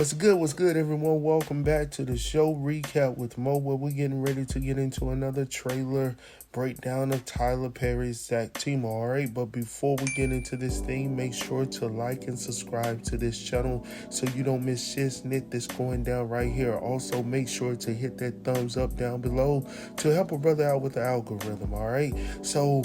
What's good, everyone? Welcome back to the show recap with Mo, where we're getting ready to get into another trailer breakdown of Tyler Perry's Zatima. All right, but before we get into this thing, make sure to like and subscribe to this channel so you don't miss shit snit that's going down right here. Also, make sure to hit that thumbs up down below to help a brother out with the algorithm. All right, so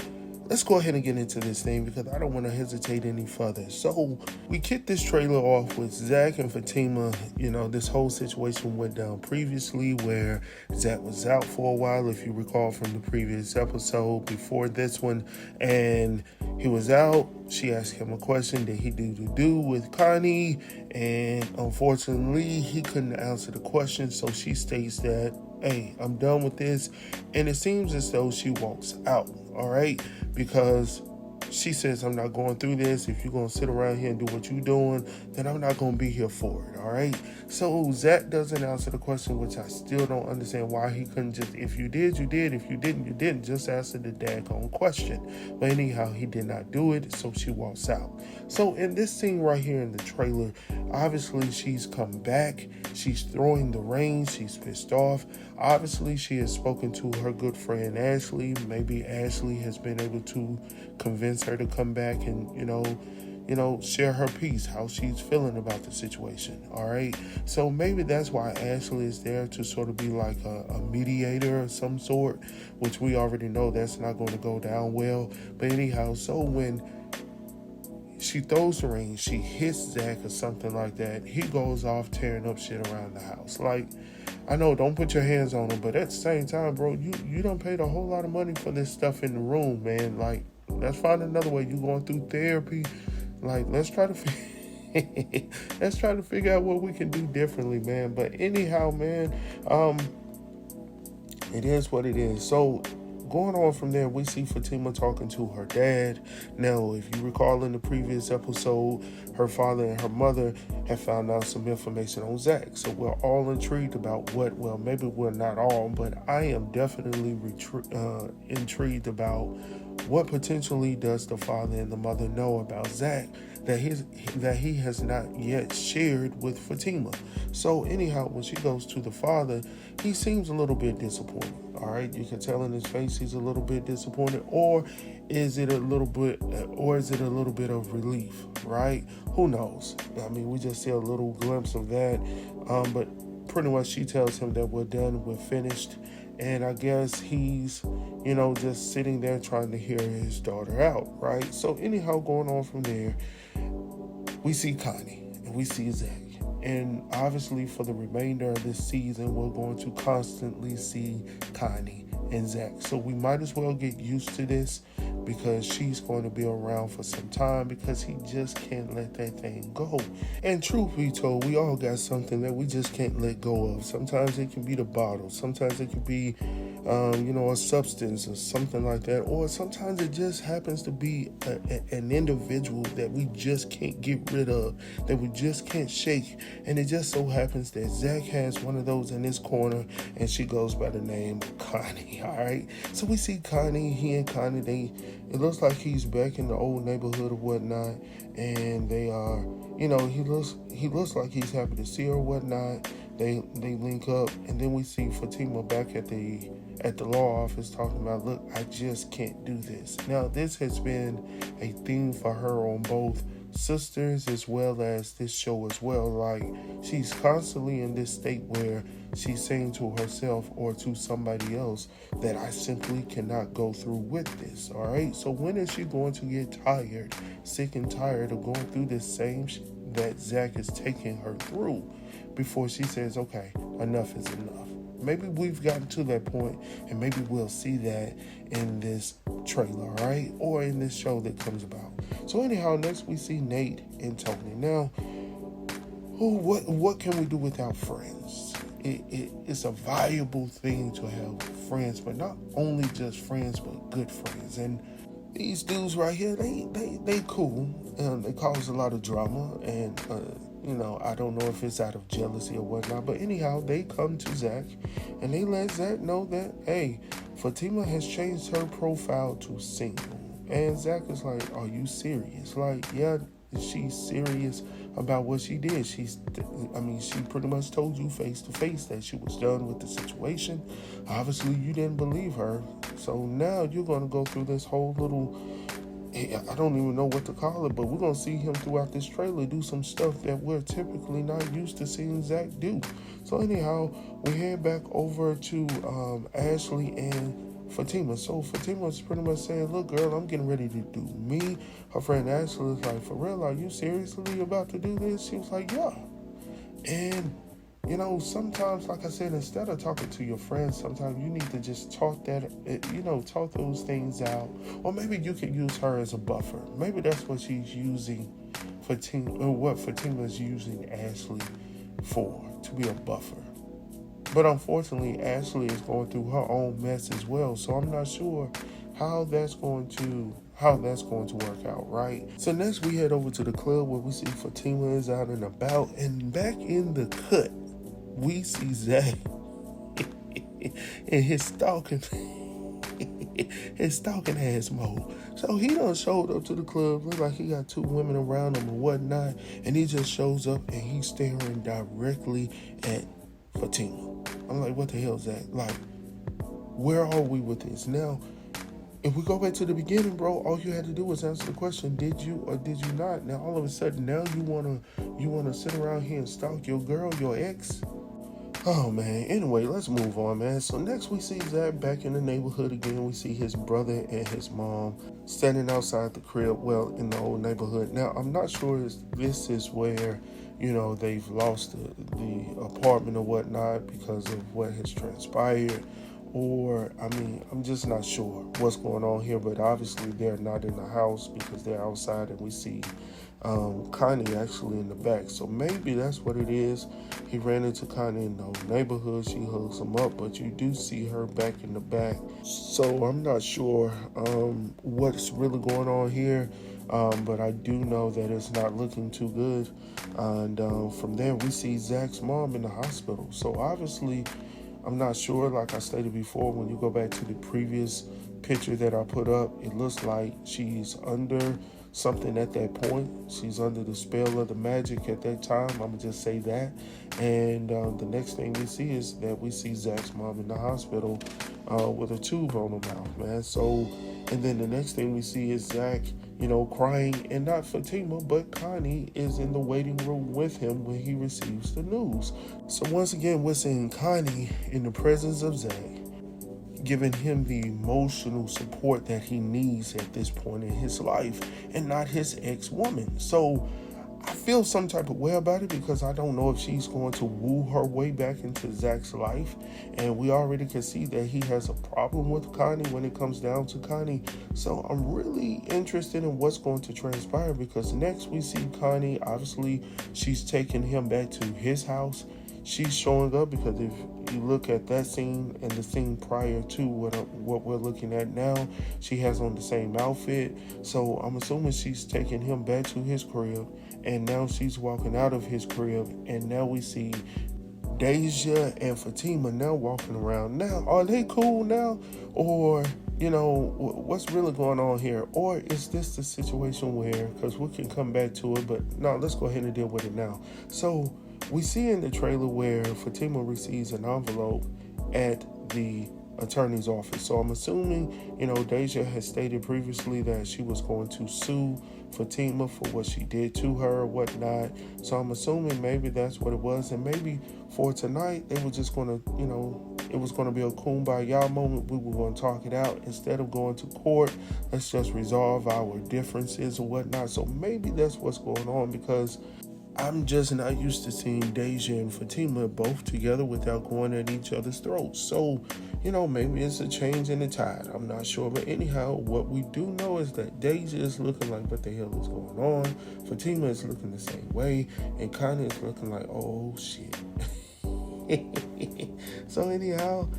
let's go ahead and get into this thing because I don't want to hesitate any further. So we kicked this trailer off with Zach and Fatima. You know, this whole situation went down previously where Zach was out for a while, if you recall from the previous episode before this one, and he was out. She asked him a question that he do with Connie, and unfortunately he couldn't answer the question, so she states that, hey, I'm done with this, and it seems as though she walks out, all right, because she says, I'm not going through this. If you're going to sit around here and do what you're doing, then I'm not going to be here for it, all right? So Zach doesn't answer the question, which I still don't understand why he couldn't just, if you did, you did. If you didn't, you didn't. Just answer the daggone question. But anyhow, he did not do it, so she walks out. So in this scene right here in the trailer, obviously she's come back. She's throwing the reins. She's pissed off. Obviously, she has spoken to her good friend Ashley. Maybe Ashley has been able to convince her to come back and, share her piece, how she's feeling about the situation, all right? So maybe that's why Ashley is there, to sort of be like a mediator of some sort, which we already know that's not going to go down well. But anyhow, so when she throws the ring, she hits Zach or something like that, he goes off tearing up shit around the house. Like, I know, don't put your hands on him, but at the same time, bro, you done paid a whole lot of money for this stuff in the room, man. Like, let's find another way. You going through therapy. Like, let's try to figure out what we can do differently, man. But anyhow, man, it is what it is. So going on from there, we see Fatima talking to her dad. Now, if you recall in the previous episode, her father and her mother have found out some information on Zach. So we're all intrigued about well, maybe we're not all, but I am definitely intrigued about what potentially does the father and the mother know about Zach that he has not yet shared with Fatima. So anyhow, when she goes to the father, he seems a little bit disappointed. All right, you can tell in his face he's a little bit disappointed, or is it a little bit of relief, right? Who knows? I mean, we just see a little glimpse of that, but pretty much she tells him that we're done, we're finished, and I guess he's, just sitting there trying to hear his daughter out, right? So anyhow, going on from there, we see Connie and we see Zach. And obviously for the remainder of this season, we're going to constantly see Connie and Zach. So we might as well get used to this, because she's going to be around for some time, because he just can't let that thing go. And truth be told, we all got something that we just can't let go of. Sometimes it can be the bottle. Sometimes it can be, a substance or something like that. Or sometimes it just happens to be an individual that we just can't get rid of, that we just can't shake. And it just so happens that Zach has one of those in his corner, and she goes by the name of Connie, all right? So we see Connie, he and Connie, it looks like he's back in the old neighborhood or whatnot, and they are, he looks like he's happy to see her or whatnot. They link up, and then we see Fatima back at the law office talking about, look, I just can't do this. Now, this has been a theme for her on both Sisters as well as this show as well. Like, she's constantly in this state where she's saying to herself or to somebody else that I simply cannot go through with this, all right? So when is she going to get tired, sick and tired of going through this same that Zach is taking her through, before she says, okay, enough is enough? Maybe we've gotten to that point, and maybe we'll see that in this trailer, all right? Or in this show that comes about. So anyhow, next we see Nate and Tony. Now, what can we do without friends? It's a valuable thing to have friends, but not only just friends, but good friends. And these dudes right here, they cool, and they cause a lot of drama, and I don't know if it's out of jealousy or whatnot, but anyhow, they come to Zach, and they let Zach know that, hey, Fatima has changed her profile to single. And Zach is like, are you serious? Like, yeah, she's serious about what she did. She pretty much told you face to face that she was done with the situation. Obviously, you didn't believe her. So now you're going to go through this whole little, I don't even know what to call it, but we're going to see him throughout this trailer do some stuff that we're typically not used to seeing Zach do. So anyhow, we head back over to Ashley and Fatima. So Fatima's pretty much saying, look, girl, I'm getting ready to do me. Her friend Ashley was like, for real, are you seriously about to do this? She was like, yeah. And sometimes, like I said, instead of talking to your friends, sometimes you need to just talk those things out. Or maybe you could use her as a buffer. Maybe that's what she's using what Fatima's using Ashley for, to be a buffer. But unfortunately, Ashley is going through her own mess as well. So I'm not sure how that's going to work out, right? So next we head over to the club where we see Fatima is out and about, and back in the cut, we see Zach in his stalking ass mode. So he done showed up to the club, look like he got two women around him or whatnot, and he just shows up and he's staring directly at Fatima. I'm like, what the hell, Zach? Like, where are we with this? Now, if we go back to the beginning, bro, all you had to do was answer the question, did you or did you not? Now, all of a sudden, now you wanna sit around here and stalk your girl, your ex? Oh, man. Anyway, let's move on, man. So next we see Zach back in the neighborhood again. We see his brother and his mom standing outside the crib, well, in the old neighborhood. Now, I'm not sure if this is where, they've lost the apartment or whatnot because of what has transpired. Or, I'm just not sure what's going on here, but obviously they're not in the house because they're outside, and we see Connie actually in the back. So maybe that's what it is. He ran into Connie in the neighborhood. She hooks him up, but you do see her back in the back. So I'm not sure what's really going on here, but I do know that it's not looking too good. And from there, we see Zach's mom in the hospital. So obviously, I'm not sure, like I stated before, when you go back to the previous picture that I put up, it looks like she's under something at that point. She's under the spell of the magic at that time. I'm going to just say that. And the next thing we see is that we see Zach's mom in the hospital with a tube on her mouth, man. So, and then the next thing we see is Zach, crying, and not Fatima, but Connie is in the waiting room with him when he receives the news. So once again, we're seeing Connie in the presence of Zach, giving him the emotional support that he needs at this point in his life, and not his ex-woman. So I feel some type of way about it because I don't know if she's going to woo her way back into Zach's life. And we already can see that he has a problem with Connie when it comes down to Connie. So I'm really interested in what's going to transpire, because next we see Connie, obviously she's taking him back to his house. She's showing up because if you look at that scene and the scene prior to what we're looking at now, she has on the same outfit. So I'm assuming she's taking him back to his crib, and now she's walking out of his crib, and now we see Deja and Fatima now walking around. Now, are they cool now? Or, what's really going on here? Or is this the situation where, because we can come back to it, but no, let's go ahead and deal with it now. So we see in the trailer where Fatima receives an envelope at the attorney's office. So I'm assuming, Deja has stated previously that she was going to sue Fatima for what she did to her or whatnot. So I'm assuming maybe that's what it was. And maybe for tonight, they were just going to, it was going to be a kumbaya moment. We were going to talk it out. Instead of going to court, let's just resolve our differences or whatnot. So maybe that's what's going on, because I'm just not used to seeing Deja and Fatima both together without going at each other's throats. So, maybe it's a change in the tide. I'm not sure. But anyhow, what we do know is that Deja is looking like, what the hell is going on? Fatima is looking the same way. And Connie is looking like, oh, shit. So anyhow,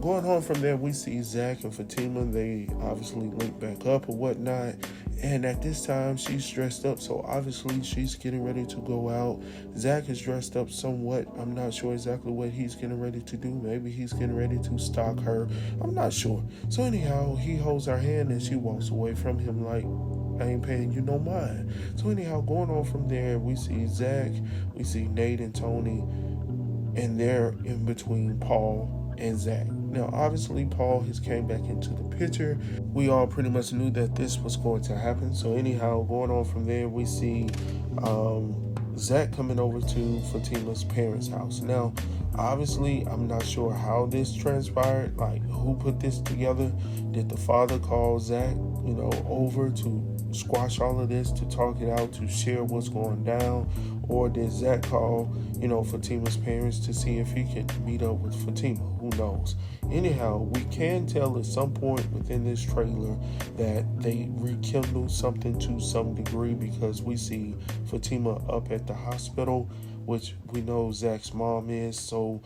going on from there, we see Zach and Fatima. They obviously link back up or whatnot. And at this time, she's dressed up. So obviously, she's getting ready to go out. Zach is dressed up somewhat. I'm not sure exactly what he's getting ready to do. Maybe he's getting ready to stalk her. I'm not sure. So anyhow, he holds her hand and she walks away from him like, I ain't paying you no mind. So anyhow, going on from there, we see Zach, we see Nate and Tony, and they're in between Paul and Zach. Now, obviously, Paul has came back into the picture. We all pretty much knew that this was going to happen. So anyhow, going on from there, we see Zach coming over to Fatima's parents' house. Now, obviously, I'm not sure how this transpired, like who put this together. Did the father call Zach, over to squash all of this, to talk it out, to share what's going down? Or did Zach call, Fatima's parents to see if he could meet up with Fatima? Who knows? Anyhow, we can tell at some point within this trailer that they rekindled something to some degree, because we see Fatima up at the hospital, which we know Zach's mom is. So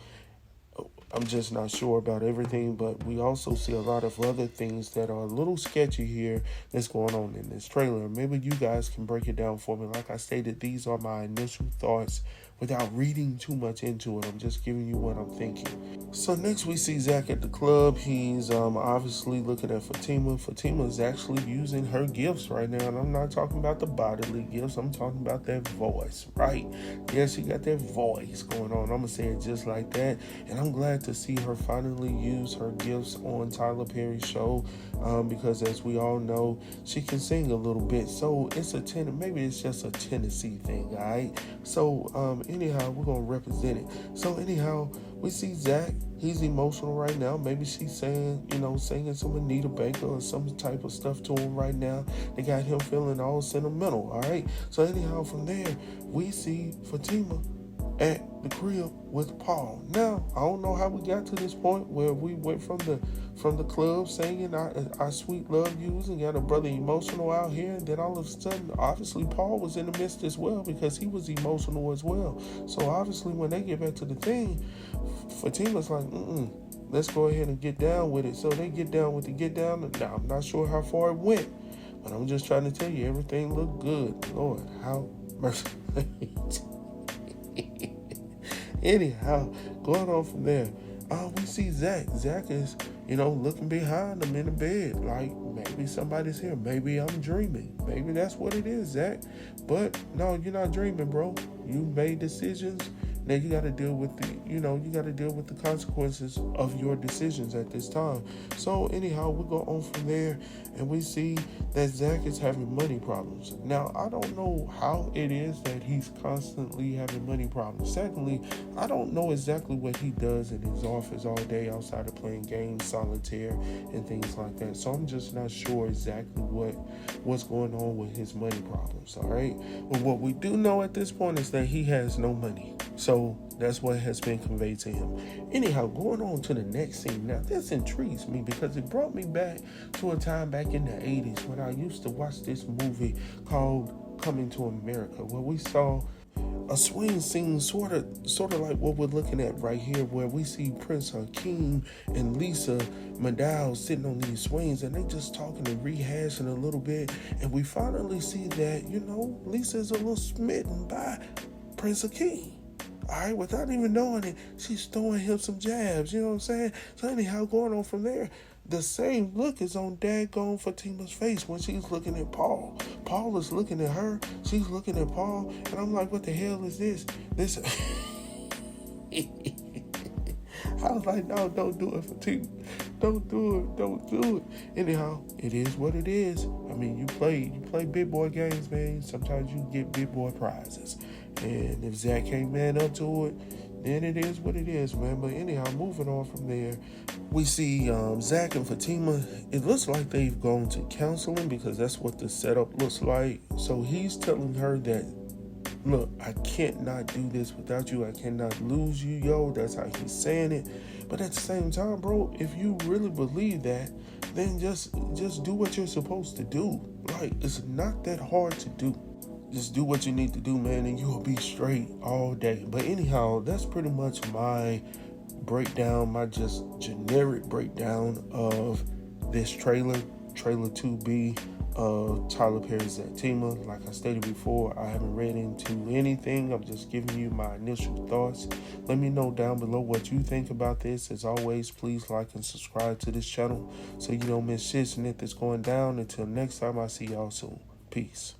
I'm just not sure about everything, but we also see a lot of other things that are a little sketchy here that's going on in this trailer. Maybe you guys can break it down for me. Like I stated, these are my initial thoughts without reading too much into it. I'm just giving you what I'm thinking. So next we see Zach at the club. He's obviously looking at Fatima. Fatima is actually using her gifts right now, and I'm not talking about the bodily gifts. I'm talking about that voice, right? Yeah, she got that voice going on. I'm gonna say it just like that, and I'm glad to see her finally use her gifts on Tyler Perry's show, because as we all know, she can sing a little bit. So it's maybe it's just a Tennessee thing, all right? So anyhow, we're gonna represent it. So anyhow, we see Zach. He's emotional right now. Maybe she's saying, singing some Anita Baker or some type of stuff to him right now. They got him feeling all sentimental, all right? So anyhow, from there, we see Fatima at the crib with Paul. Now, I don't know how we got to this point where we went from the club singing our sweet love yous and got a brother emotional out here, and then all of a sudden, obviously, Paul was in the midst as well, because he was emotional as well. So obviously, when they get back to the thing, Fatima's like, let's go ahead and get down with it. So they get down with the get down. Now, I'm not sure how far it went, but I'm just trying to tell you, everything looked good. Lord, how mercy. Anyhow, going on from there, we see Zach. Zach is, looking behind him in the bed, like maybe somebody's here. Maybe I'm dreaming. Maybe that's what it is, Zach. But no, you're not dreaming, bro. You made decisions. Now you got to deal with the consequences of your decisions at this time. So anyhow, we go on from there, and we see that Zach is having money problems. Now, I don't know how it is that he's constantly having money problems. Secondly, I don't know exactly what he does in his office all day outside of playing games, solitaire, and things like that. So I'm just not sure exactly what's going on with his money problems, all right? But what we do know at this point is that he has no money. So that's what has been conveyed to him. Anyhow, going on to the next scene. Now, this intrigues me because it brought me back to a time back in the 80s when I used to watch this movie called Coming to America, where we saw a swing scene sort of like what we're looking at right here, where we see Prince Hakeem and Lisa Maddow sitting on these swings, and they just talking and rehashing a little bit, and we finally see that, Lisa's a little smitten by Prince Hakeem. All right, without even knowing it, she's throwing him some jabs, you know what I'm saying? So anyhow, going on from there, the same look is on daggone Fatima's face when she's looking at Paul. Paul is looking at her, she's looking at Paul, and I'm like, what the hell is this? I was like, no, don't do it, Fatima. Don't do it. Anyhow, it is what it is. I mean, you play big boy games, man. Sometimes you get big boy prizes. And if Zach can't man up to it, then it is what it is, man. But anyhow, moving on from there, we see Zach and Fatima. It looks like they've gone to counseling, because that's what the setup looks like. So he's telling her that, look, I can't not do this without you. I cannot lose you, yo. That's how he's saying it. But at the same time, bro, if you really believe that, then just do what you're supposed to do. Like, it's not that hard to do. Just do what you need to do, man, and you'll be straight all day. But anyhow, that's pretty much my breakdown, my just generic breakdown of this trailer 2B of Tyler Perry's Zatima. Like I stated before, I haven't read into anything. I'm just giving you my initial thoughts. Let me know down below what you think about this. As always, please like and subscribe to this channel so you don't miss shit and that's going down. Until next time, I'll see y'all soon. Peace.